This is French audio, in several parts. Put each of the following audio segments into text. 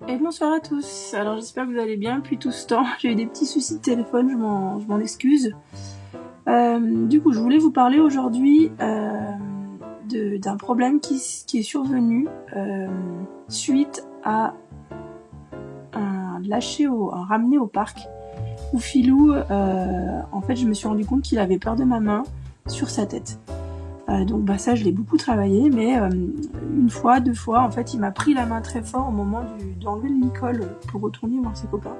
Et bonsoir à tous. Alors j'espère que vous allez bien depuis tout ce temps. J'ai eu des petits soucis de téléphone, je m'en excuse. Du coup, je voulais vous parler aujourd'hui d'un problème qui est survenu suite à un ramené au parc où Filou, en fait, je me suis rendu compte qu'il avait peur de ma main sur sa tête. Donc ça je l'ai beaucoup travaillé, mais une fois, deux fois, en fait il m'a pris la main très fort au moment d'enlever le licol pour retourner voir ses copains.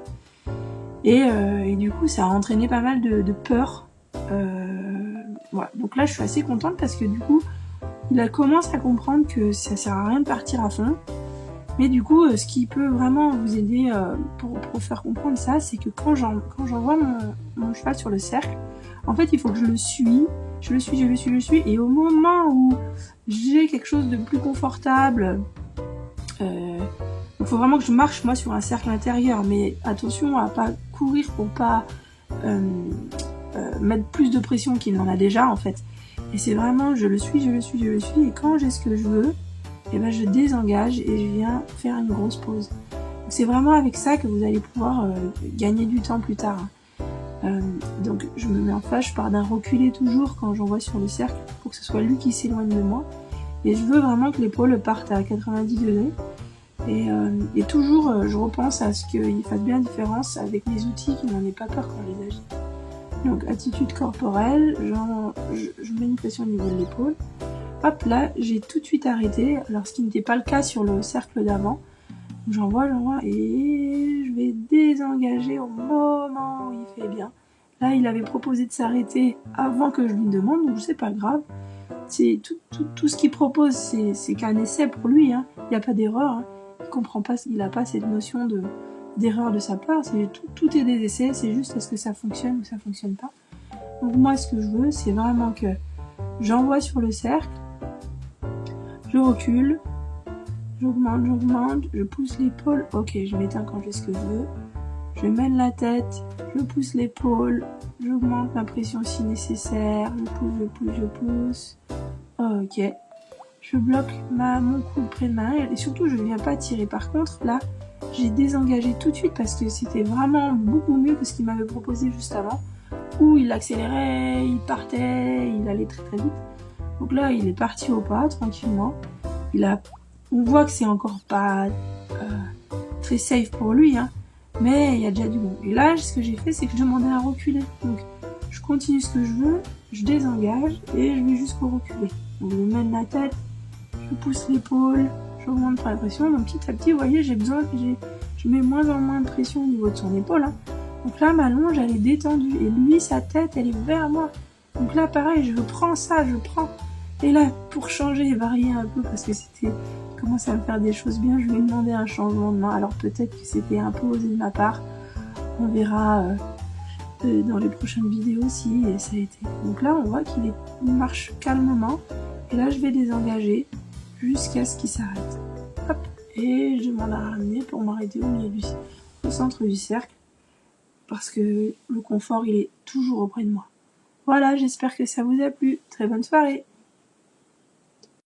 Et du coup ça a entraîné pas mal de peur. Voilà. Donc là je suis assez contente parce que du coup il commence à comprendre que ça sert à rien de partir à fond. Mais du coup ce qui peut vraiment vous aider pour faire comprendre ça, c'est que quand j'envoie mon cheval sur le cercle, en fait il faut que je le suis, et au moment où j'ai quelque chose de plus confortable, il faut vraiment que je marche moi sur un cercle intérieur, mais attention à pas courir pour pas mettre plus de pression qu'il n'en a déjà en fait. Et c'est vraiment je le suis, et quand j'ai ce que je veux, et ben je désengage et je viens faire une grosse pause. Donc c'est vraiment avec ça que vous allez pouvoir gagner du temps plus tard. Donc je me mets en face, je pars d'un reculé toujours quand j'envoie sur le cercle pour que ce soit lui qui s'éloigne de moi, et je veux vraiment que l'épaule parte à 90 degrés, et toujours je repense à ce qu'il fasse bien la différence avec mes outils, qu'il n'en ait pas peur quand je les agite. Donc attitude corporelle, je mets une pression au niveau de l'épaule, hop là j'ai tout de suite arrêté, alors ce qui n'était pas le cas sur le cercle d'avant. J'envoie et je vais désengager au moment où il fait bien. Là, il avait proposé de s'arrêter avant que je lui demande, donc c'est pas grave. C'est tout ce qu'il propose, c'est qu'un essai pour lui. Hein. Il n'y a pas d'erreur. Hein. Il comprend pas, il n'a pas cette notion d'erreur de sa part. Tout est des essais. C'est juste est-ce que ça fonctionne ou ça fonctionne pas. Donc moi, ce que je veux, c'est vraiment que j'envoie sur le cercle, je recule. J'augmente, je pousse l'épaule, ok, je m'éteins quand j'ai ce que je veux, je mène la tête, je pousse l'épaule, j'augmente ma pression si nécessaire, je pousse, ok, je bloque mon coude près de ma main, et surtout je ne viens pas tirer. Par contre, là, j'ai désengagé tout de suite parce que c'était vraiment beaucoup mieux que ce qu'il m'avait proposé juste avant, où il accélérait, il partait, il allait très très vite. Donc là, il est parti au pas, tranquillement, on voit que c'est encore pas très safe pour lui, hein, mais il y a déjà du bon. Et là, ce que j'ai fait, c'est que je demandais à reculer. Donc, je continue ce que je veux, je désengage et je vais jusqu'au reculer. Donc, je mène la tête, je pousse l'épaule, j'augmente la pression. Donc, petit à petit, vous voyez, je mets moins en moins de pression au niveau de son épaule. Hein. Donc là, ma longe, elle est détendue et lui, sa tête, elle est vers moi. Donc là, pareil, je prends ça, je prends. Et là, pour changer et varier un peu, parce que commence à me faire des choses bien, je lui ai demandé un changement de main. Alors peut-être que c'était un peu osé de ma part. On verra dans les prochaines vidéos si ça a été. Donc là, on voit qu'il marche calmement. Et là, je vais désengager jusqu'à ce qu'il s'arrête. Hop. Et je m'en ai ramené pour m'arrêter au centre du cercle. Parce que le confort, il est toujours auprès de moi. Voilà, j'espère que ça vous a plu. Très bonne soirée.